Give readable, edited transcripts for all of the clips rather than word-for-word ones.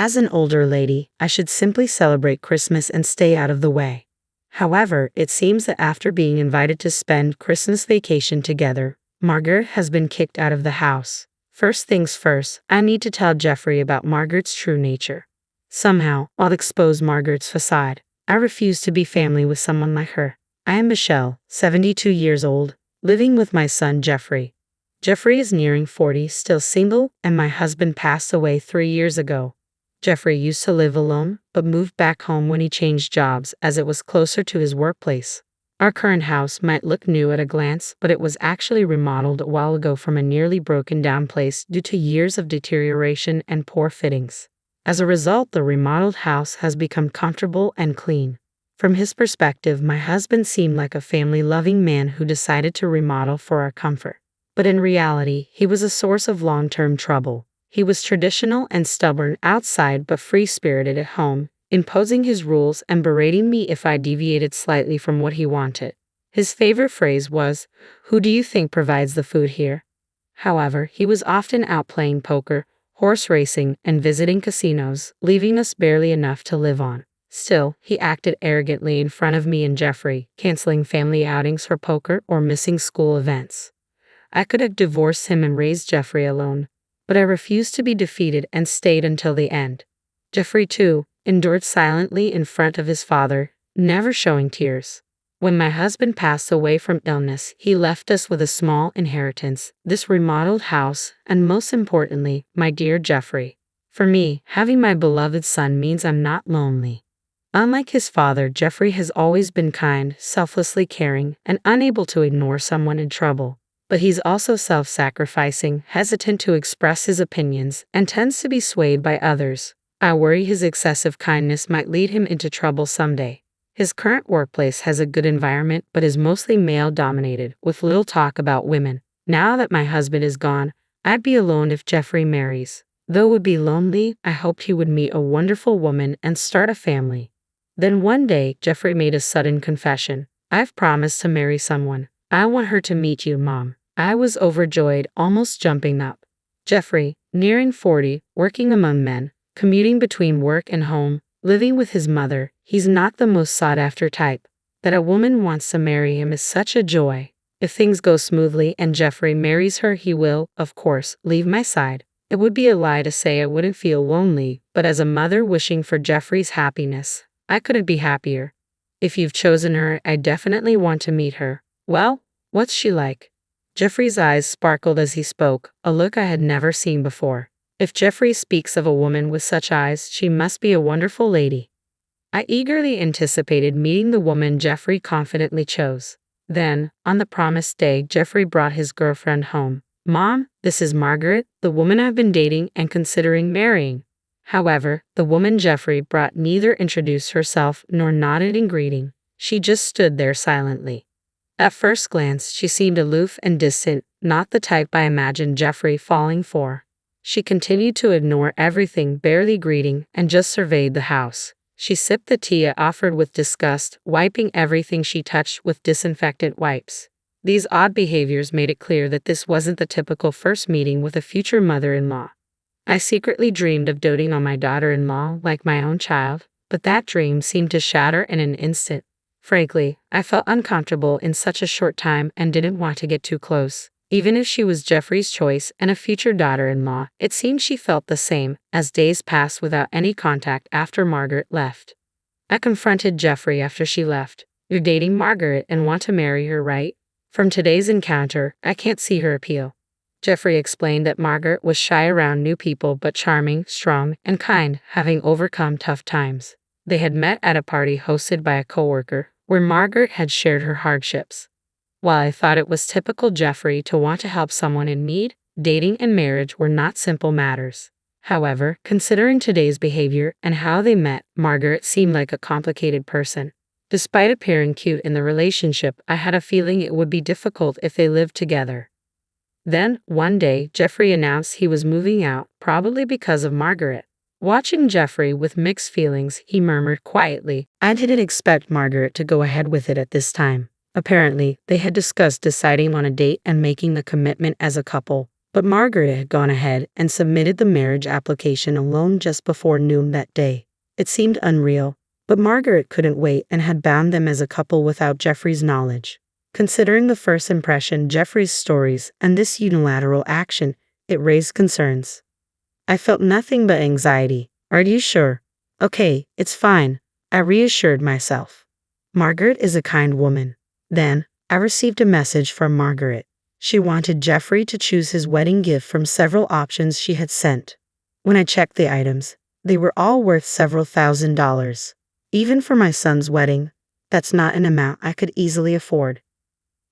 As an older lady, I should simply celebrate Christmas and stay out of the way. However, it seems that after being invited to spend Christmas vacation together, Margaret has been kicked out of the house. First things first, I need to tell Jeffrey about Margaret's true nature. Somehow, I'll expose Margaret's facade. I refuse to be family with someone like her. I am Michelle, 72 years old, living with my son Jeffrey. Jeffrey is nearing 40, still single, and my husband passed away 3 years ago. Jeffrey used to live alone, but moved back home when he changed jobs as it was closer to his workplace. Our current house might look new at a glance, but it was actually remodeled a while ago from a nearly broken down place due to years of deterioration and poor fittings. As a result, the remodeled house has become comfortable and clean. From his perspective, my husband seemed like a family-loving man who decided to remodel for our comfort. But in reality, he was a source of long-term trouble. He was traditional and stubborn outside but free-spirited at home, imposing his rules and berating me if I deviated slightly from what he wanted. His favorite phrase was, "Who do you think provides the food here?" However, he was often out playing poker, horse racing, and visiting casinos, leaving us barely enough to live on. Still, he acted arrogantly in front of me and Jeffrey, canceling family outings for poker or missing school events. I could have divorced him and raised Jeffrey alone, but I refused to be defeated and stayed until the end. Jeffrey, too, endured silently in front of his father, never showing tears. When my husband passed away from illness, he left us with a small inheritance, this remodeled house, and most importantly, my dear Jeffrey. For me, having my beloved son means I'm not lonely. Unlike his father, Jeffrey has always been kind, selflessly caring, and unable to ignore someone in trouble. But he's also self-sacrificing, hesitant to express his opinions, and tends to be swayed by others. I worry his excessive kindness might lead him into trouble someday. His current workplace has a good environment but is mostly male-dominated, with little talk about women. Now that my husband is gone, I'd be alone if Jeffrey marries. Though it would be lonely, I hoped he would meet a wonderful woman and start a family. Then one day, Jeffrey made a sudden confession. "I've promised to marry someone. I want her to meet you, Mom." I was overjoyed, almost jumping up. Jeffrey, nearing 40, working among men, commuting between work and home, living with his mother, he's not the most sought-after type. That a woman wants to marry him is such a joy. If things go smoothly and Jeffrey marries her, he will, of course, leave my side. It would be a lie to say I wouldn't feel lonely, but as a mother wishing for Jeffrey's happiness, I couldn't be happier. If you've chosen her, I definitely want to meet her. Well, what's she like? Jeffrey's eyes sparkled as he spoke, a look I had never seen before. If Jeffrey speaks of a woman with such eyes, she must be a wonderful lady. I eagerly anticipated meeting the woman Jeffrey confidently chose. Then, on the promised day, Jeffrey brought his girlfriend home. "Mom, this is Margaret, the woman I've been dating and considering marrying." However, the woman Jeffrey brought neither introduced herself nor nodded in greeting. She just stood there silently. At first glance, she seemed aloof and distant, not the type I imagined Jeffrey falling for. She continued to ignore everything, barely greeting, and just surveyed the house. She sipped the tea I offered with disgust, wiping everything she touched with disinfectant wipes. These odd behaviors made it clear that this wasn't the typical first meeting with a future mother-in-law. I secretly dreamed of doting on my daughter-in-law like my own child, but that dream seemed to shatter in an instant. Frankly, I felt uncomfortable in such a short time and didn't want to get too close. Even if she was Jeffrey's choice and a future daughter-in-law, it seemed she felt the same, as days passed without any contact after Margaret left. I confronted Jeffrey after she left. "You're dating Margaret and want to marry her, right? From today's encounter, I can't see her appeal." Jeffrey explained that Margaret was shy around new people but charming, strong, and kind, having overcome tough times. They had met at a party hosted by a coworker, where Margaret had shared her hardships. While I thought it was typical Jeffrey to want to help someone in need, dating and marriage were not simple matters. However, considering today's behavior and how they met, Margaret seemed like a complicated person. Despite appearing cute in the relationship, I had a feeling it would be difficult if they lived together. Then, one day, Jeffrey announced he was moving out, probably because of Margaret. Watching Jeffrey with mixed feelings, he murmured quietly, "I didn't expect Margaret to go ahead with it at this time." Apparently, they had discussed deciding on a date and making the commitment as a couple. But Margaret had gone ahead and submitted the marriage application alone just before noon that day. It seemed unreal, but Margaret couldn't wait and had bound them as a couple without Jeffrey's knowledge. Considering the first impression, Jeffrey's stories, and this unilateral action, it raised concerns. I felt nothing but anxiety. Are you sure? Okay, it's fine, I reassured myself. Margaret is a kind woman. Then, I received a message from Margaret. She wanted Jeffrey to choose his wedding gift from several options she had sent. When I checked the items, they were all worth several $1,000s. Even for my son's wedding, that's not an amount I could easily afford.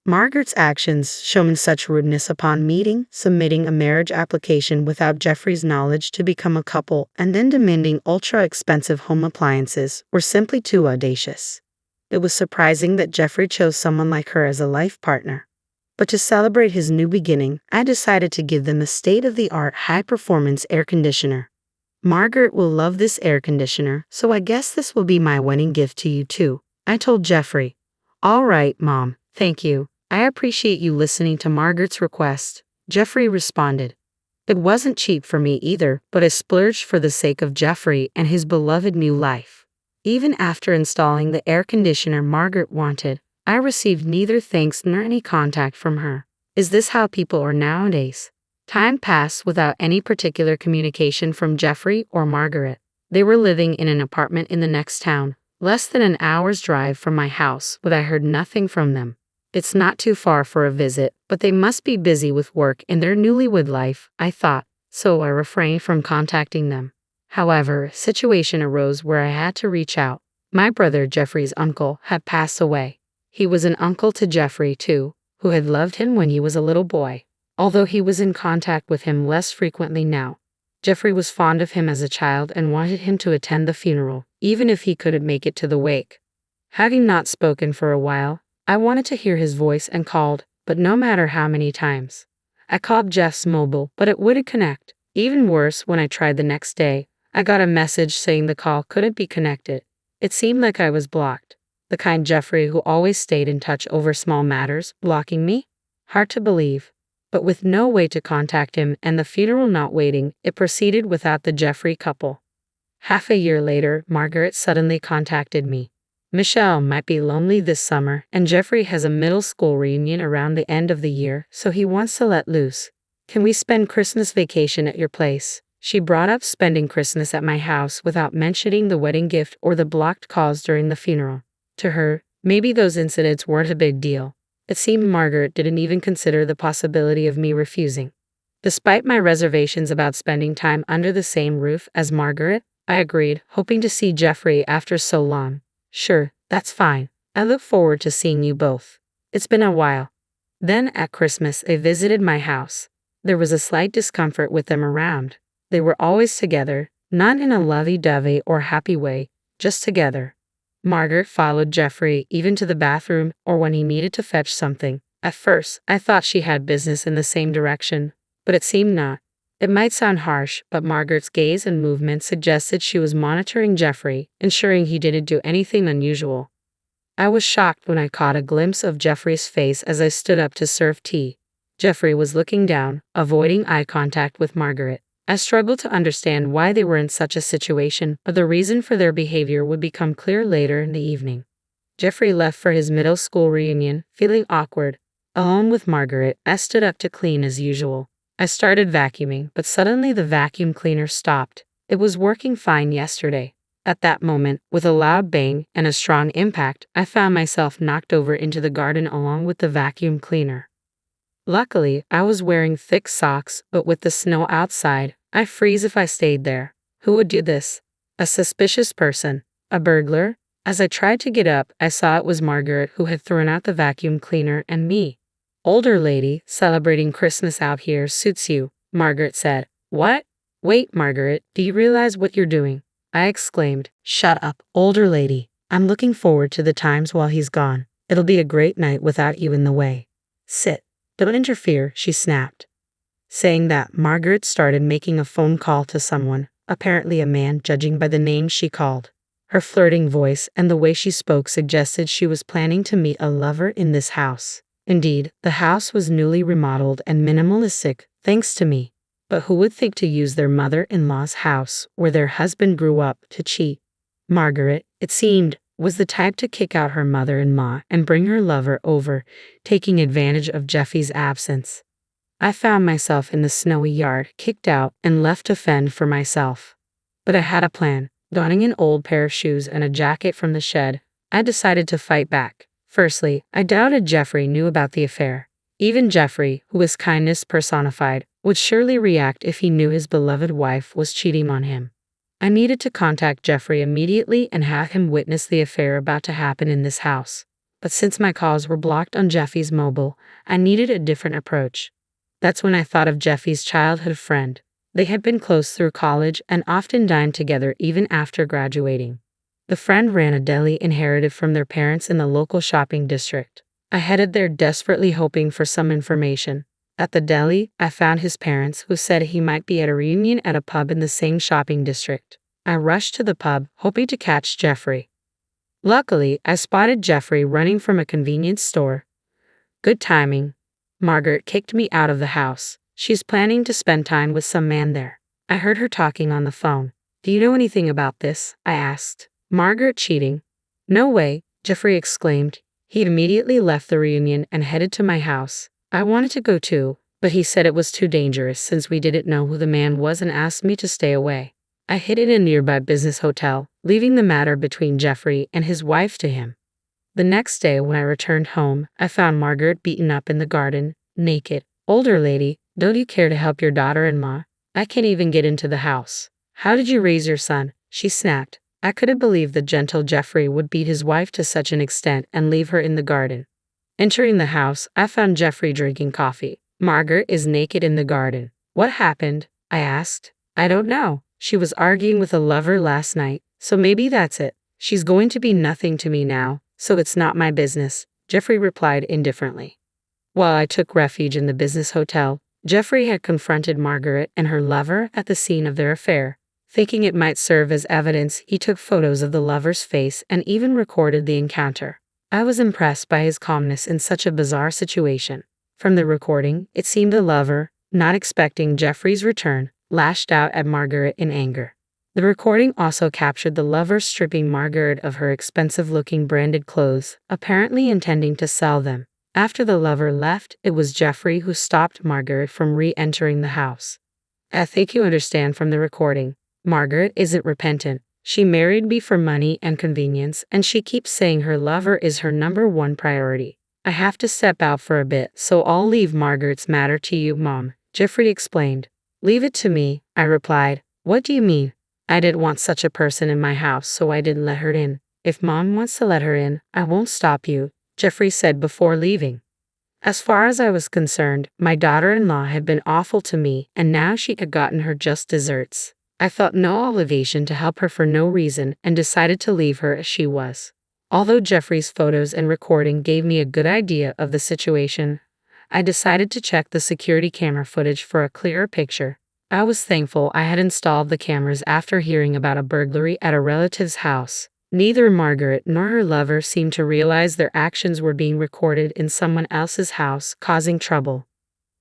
Margaret's actions, showing such rudeness upon submitting a marriage application without Jeffrey's knowledge to become a couple, and then demanding ultra-expensive home appliances, were simply too audacious. It was surprising that Jeffrey chose someone like her as a life partner. But to celebrate his new beginning, I decided to give them a state-of-the-art high-performance air conditioner. Margaret will love this air conditioner, so I guess this will be my wedding gift to you too, I told Jeffrey. All right, Mom, thank you. I appreciate you listening to Margaret's request, Jeffrey responded. It wasn't cheap for me either, but I splurged for the sake of Jeffrey and his beloved new life. Even after installing the air conditioner Margaret wanted, I received neither thanks nor any contact from her. Is this how people are nowadays? Time passed without any particular communication from Jeffrey or Margaret. They were living in an apartment in the next town, less than an hour's drive from my house, but I heard nothing from them. It's not too far for a visit, but they must be busy with work in their newlywed life, I thought, so I refrained from contacting them. However, a situation arose where I had to reach out. My brother Jeffrey's uncle had passed away. He was an uncle to Jeffrey too, who had loved him when he was a little boy. Although he was in contact with him less frequently now, Jeffrey was fond of him as a child and wanted him to attend the funeral, even if he couldn't make it to the wake. Having not spoken for a while, I wanted to hear his voice and called, but no matter how many times. I called Jeff's mobile, but it wouldn't connect. Even worse, when I tried the next day, I got a message saying the call couldn't be connected. It seemed like I was blocked. The kind Jeffrey who always stayed in touch over small matters, blocking me? Hard to believe. But with no way to contact him and the funeral not waiting, it proceeded without the Jeffrey couple. Half a year later, Margaret suddenly contacted me. Michelle might be lonely this summer, and Jeffrey has a middle school reunion around the end of the year, so he wants to let loose. Can we spend Christmas vacation at your place? She brought up spending Christmas at my house without mentioning the wedding gift or the blocked calls during the funeral. To her, maybe those incidents weren't a big deal. It seemed Margaret didn't even consider the possibility of me refusing. Despite my reservations about spending time under the same roof as Margaret, I agreed, hoping to see Jeffrey after so long. Sure, that's fine. I look forward to seeing you both. It's been a while. Then at Christmas, they visited my house. There was a slight discomfort with them around. They were always together, not in a lovey-dovey or happy way, just together. Margaret followed Jeffrey even to the bathroom or when he needed to fetch something. At first, I thought she had business in the same direction, but it seemed not. It might sound harsh, but Margaret's gaze and movement suggested she was monitoring Jeffrey, ensuring he didn't do anything unusual. I was shocked when I caught a glimpse of Jeffrey's face as I stood up to serve tea. Jeffrey was looking down, avoiding eye contact with Margaret. I struggled to understand why they were in such a situation, but the reason for their behavior would become clear later in the evening. Jeffrey left for his middle school reunion, feeling awkward. Alone with Margaret, I stood up to clean as usual. I started vacuuming, but suddenly the vacuum cleaner stopped. It was working fine yesterday. At that moment, with a loud bang and a strong impact, I found myself knocked over into the garden along with the vacuum cleaner. Luckily, I was wearing thick socks, but with the snow outside, I'd freeze if I stayed there. Who would do this? A suspicious person? A burglar? As I tried to get up, I saw it was Margaret who had thrown out the vacuum cleaner and me. Older lady, celebrating Christmas out here suits you, Margaret said. What? Wait, Margaret, do you realize what you're doing? I exclaimed. Shut up, older lady. I'm looking forward to the times while he's gone. It'll be a great night without you in the way. Sit. Don't interfere, she snapped. Saying that, Margaret started making a phone call to someone, apparently a man, judging by the name she called. Her flirting voice and the way she spoke suggested she was planning to meet a lover in this house. Indeed, the house was newly remodeled and minimalistic, thanks to me. But who would think to use their mother-in-law's house, where their husband grew up, to cheat? Margaret, it seemed, was the type to kick out her mother-in-law and bring her lover over, taking advantage of Jeffy's absence. I found myself in the snowy yard, kicked out, and left to fend for myself. But I had a plan. Donning an old pair of shoes and a jacket from the shed, I decided to fight back. Firstly, I doubted Jeffrey knew about the affair. Even Jeffrey, who was kindness personified, would surely react if he knew his beloved wife was cheating on him. I needed to contact Jeffrey immediately and have him witness the affair about to happen in this house. But since my calls were blocked on Jeffy's mobile, I needed a different approach. That's when I thought of Jeffy's childhood friend. They had been close through college and often dined together even after graduating. The friend ran a deli inherited from their parents in the local shopping district. I headed there desperately hoping for some information. At the deli, I found his parents, who said he might be at a reunion at a pub in the same shopping district. I rushed to the pub, hoping to catch Jeffrey. Luckily, I spotted Jeffrey running from a convenience store. Good timing. Margaret kicked me out of the house. She's planning to spend time with some man there. I heard her talking on the phone. Do you know anything about this? I asked. Margaret cheating? No way, Jeffrey exclaimed. He immediately left the reunion and headed to my house. I wanted to go too, but he said it was too dangerous since we didn't know who the man was and asked me to stay away. I hid in a nearby business hotel, leaving the matter between Jeffrey and his wife to him. The next day when I returned home, I found Margaret beaten up in the garden, naked. Older lady, don't you care to help your daughter-in-law? I can't even get into the house. How did you raise your son? She snapped. I couldn't believe the gentle Jeffrey would beat his wife to such an extent and leave her in the garden. Entering the house, I found Jeffrey drinking coffee. Margaret is naked in the garden. What happened? I asked. I don't know. She was arguing with a lover last night, so maybe that's it. She's going to be nothing to me now, so it's not my business, Jeffrey replied indifferently. While I took refuge in the business hotel, Jeffrey had confronted Margaret and her lover at the scene of their affair. Thinking it might serve as evidence, he took photos of the lover's face and even recorded the encounter. I was impressed by his calmness in such a bizarre situation. From the recording, it seemed the lover, not expecting Jeffrey's return, lashed out at Margaret in anger. The recording also captured the lover stripping Margaret of her expensive-looking branded clothes, apparently intending to sell them. After the lover left, it was Jeffrey who stopped Margaret from re-entering the house. I think you understand from the recording. Margaret isn't repentant. She married me for money and convenience, and she keeps saying her lover is her #1 priority. I have to step out for a bit, so I'll leave Margaret's matter to you, Mom, Jeffrey explained. Leave it to me, I replied. What do you mean? I didn't want such a person in my house, so I didn't let her in. If Mom wants to let her in, I won't stop you, Jeffrey said before leaving. As far as I was concerned, my daughter-in-law had been awful to me, and now she had gotten her just desserts. I felt no obligation to help her for no reason and decided to leave her as she was. Although Jeffrey's photos and recording gave me a good idea of the situation, I decided to check the security camera footage for a clearer picture. I was thankful I had installed the cameras after hearing about a burglary at a relative's house. Neither Margaret nor her lover seemed to realize their actions were being recorded in someone else's house, causing trouble.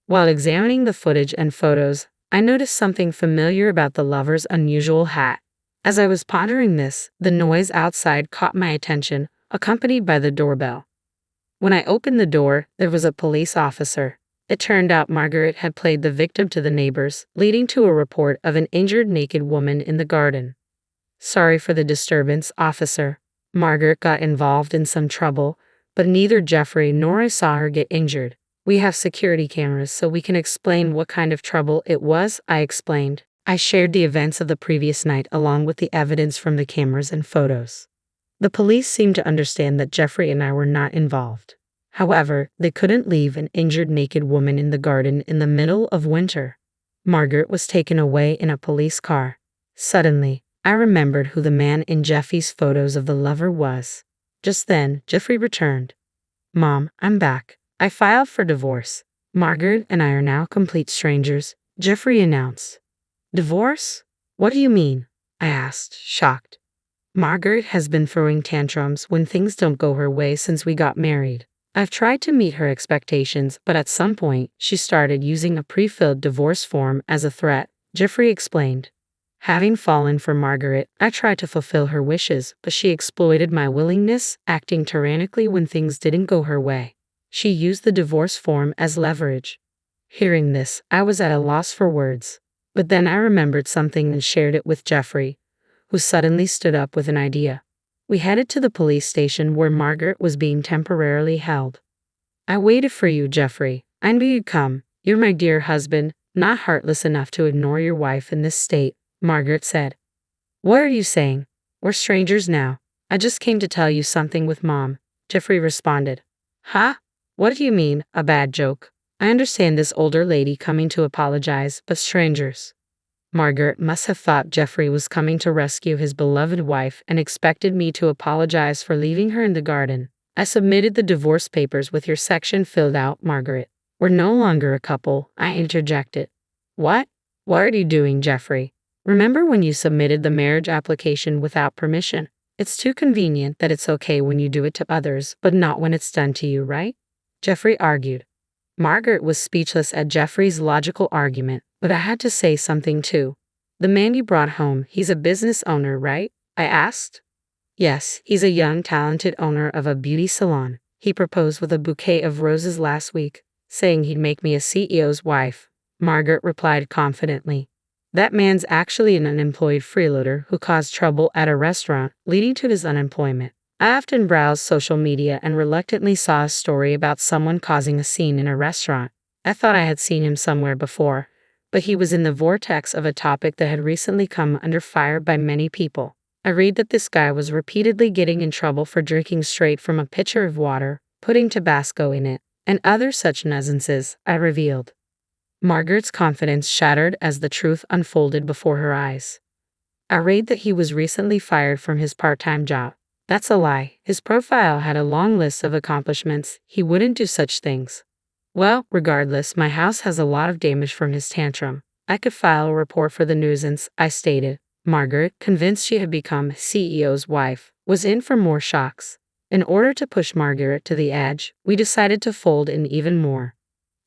While examining the footage and photos, I noticed something familiar about the lover's unusual hat. As I was pondering this, the noise outside caught my attention, accompanied by the doorbell. When I opened the door, there was a police officer. It turned out Margaret had played the victim to the neighbors, leading to a report of an injured naked woman in the garden. Sorry for the disturbance, officer. Margaret got involved in some trouble, but neither Jeffrey nor I saw her get injured. We have security cameras so we can explain what kind of trouble it was, I explained. I shared the events of the previous night along with the evidence from the cameras and photos. The police seemed to understand that Jeffrey and I were not involved. However, they couldn't leave an injured naked woman in the garden in the middle of winter. Margaret was taken away in a police car. Suddenly, I remembered who the man in Jeffy's photos of the lover was. Just then, Jeffrey returned. Mom, I'm back. I filed for divorce. Margaret and I are now complete strangers, Jeffrey announced. Divorce? What do you mean? I asked, shocked. Margaret has been throwing tantrums when things don't go her way since we got married. I've tried to meet her expectations, but at some point, she started using a pre-filled divorce form as a threat, Jeffrey explained. Having fallen for Margaret, I tried to fulfill her wishes, but she exploited my willingness, acting tyrannically when things didn't go her way. She used the divorce form as leverage. Hearing this, I was at a loss for words. But then I remembered something and shared it with Jeffrey, who suddenly stood up with an idea. We headed to the police station where Margaret was being temporarily held. I waited for you, Jeffrey. I knew you'd come. You're my dear husband, not heartless enough to ignore your wife in this state, Margaret said. What are you saying? We're strangers now. I just came to tell you something with Mom, Jeffrey responded. Huh? What do you mean, a bad joke? I understand this older lady coming to apologize, but strangers. Margaret must have thought Jeffrey was coming to rescue his beloved wife and expected me to apologize for leaving her in the garden. I submitted the divorce papers with your section filled out, Margaret. We're no longer a couple, I interjected. What? What are you doing, Jeffrey? Remember when you submitted the marriage application without permission? It's too convenient that it's okay when you do it to others, but not when it's done to you, right? Jeffrey argued. Margaret was speechless at Jeffrey's logical argument, but I had to say something too. The man you brought home, he's a business owner, right? I asked. Yes, he's a young, talented owner of a beauty salon. He proposed with a bouquet of roses last week, saying he'd make me a CEO's wife, Margaret replied confidently. That man's actually an unemployed freeloader who caused trouble at a restaurant, leading to his unemployment. I often browsed social media and reluctantly saw a story about someone causing a scene in a restaurant. I thought I had seen him somewhere before, but he was in the vortex of a topic that had recently come under fire by many people. I read that this guy was repeatedly getting in trouble for drinking straight from a pitcher of water, putting Tabasco in it, and other such nuisances, I revealed. Margaret's confidence shattered as the truth unfolded before her eyes. I read that he was recently fired from his part-time job. That's a lie. His profile had a long list of accomplishments. He wouldn't do such things. Well, regardless, my house has a lot of damage from his tantrum. I could file a report for the nuisance, I stated. Margaret, convinced she had become CEO's wife, was in for more shocks. In order to push Margaret to the edge, we decided to fold in even more.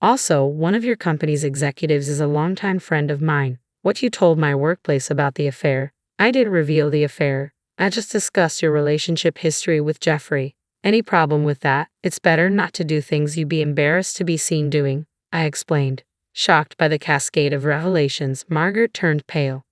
Also, one of your company's executives is a longtime friend of mine. What you told my workplace about the affair, I didn't reveal the affair. I just discussed your relationship history with Jeffrey. Any problem with that? It's better not to do things you'd be embarrassed to be seen doing, I explained. Shocked by the cascade of revelations, Margaret turned pale.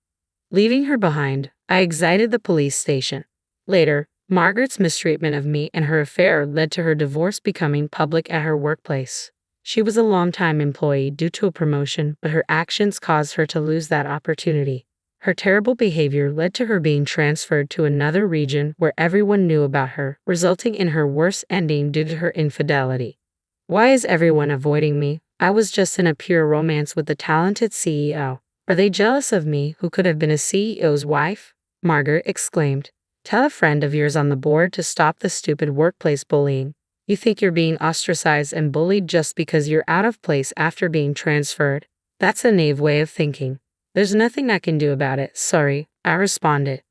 Leaving her behind, I exited the police station. Later, Margaret's mistreatment of me and her affair led to her divorce becoming public at her workplace. She was a longtime employee due to a promotion, but her actions caused her to lose that opportunity. Her terrible behavior led to her being transferred to another region where everyone knew about her, resulting in her worst ending due to her infidelity. Why is everyone avoiding me? I was just in a pure romance with the talented CEO. Are they jealous of me who could have been a CEO's wife? Margaret exclaimed. Tell a friend of yours on the board to stop the stupid workplace bullying. You think you're being ostracized and bullied just because you're out of place after being transferred? That's a naive way of thinking. There's nothing I can do about it, sorry, I responded.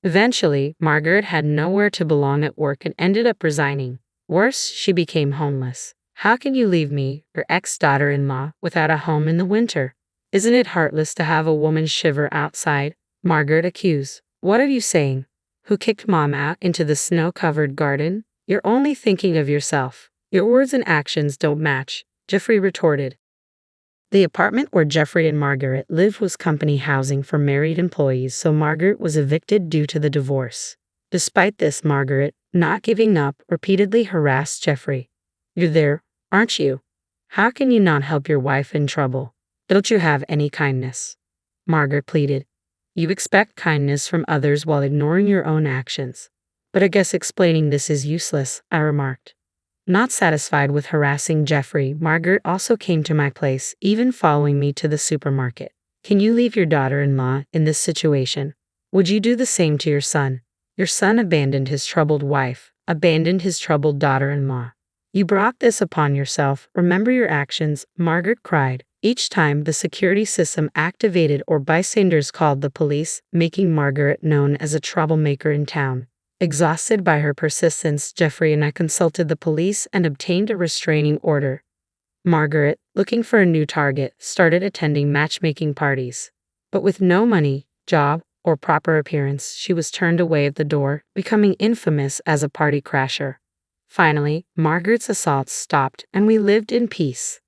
Eventually, Margaret had nowhere to belong at work and ended up resigning. Worse, she became homeless. How can you leave me, your ex-daughter-in-law, without a home in the winter? Isn't it heartless to have a woman shiver outside? Margaret accused. What are you saying? Who kicked Mom out into the snow-covered garden? You're only thinking of yourself. Your words and actions don't match, Jeffrey retorted. The apartment where Jeffrey and Margaret lived was company housing for married employees, so Margaret was evicted due to the divorce. Despite this, Margaret, not giving up, repeatedly harassed Jeffrey. You're there, aren't you? How can you not help your wife in trouble? Don't you have any kindness? Margaret pleaded. You expect kindness from others while ignoring your own actions. But I guess explaining this is useless, I remarked. Not satisfied with harassing Jeffrey, Margaret also came to my place, even following me to the supermarket. Can you leave your daughter-in-law in this situation? Would you do the same to your son? Your son abandoned his troubled wife, abandoned his troubled daughter-in-law. You brought this upon yourself. Remember your actions, Margaret cried. Each time the security system activated or bystanders called the police, making Margaret known as a troublemaker in town. Exhausted by her persistence, Jeffrey and I consulted the police and obtained a restraining order. Margaret, looking for a new target, started attending matchmaking parties. But with no money, job, or proper appearance, she was turned away at the door, becoming infamous as a party crasher. Finally, Margaret's assaults stopped and we lived in peace.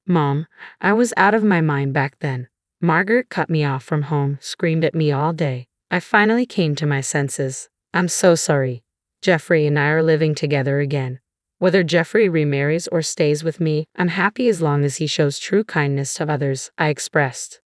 Mom, I was out of my mind back then. Margaret cut me off from home, screamed at me all day. I finally came to my senses. I'm so sorry. Jeffrey and I are living together again. Whether Jeffrey remarries or stays with me, I'm happy as long as he shows true kindness to others, I expressed.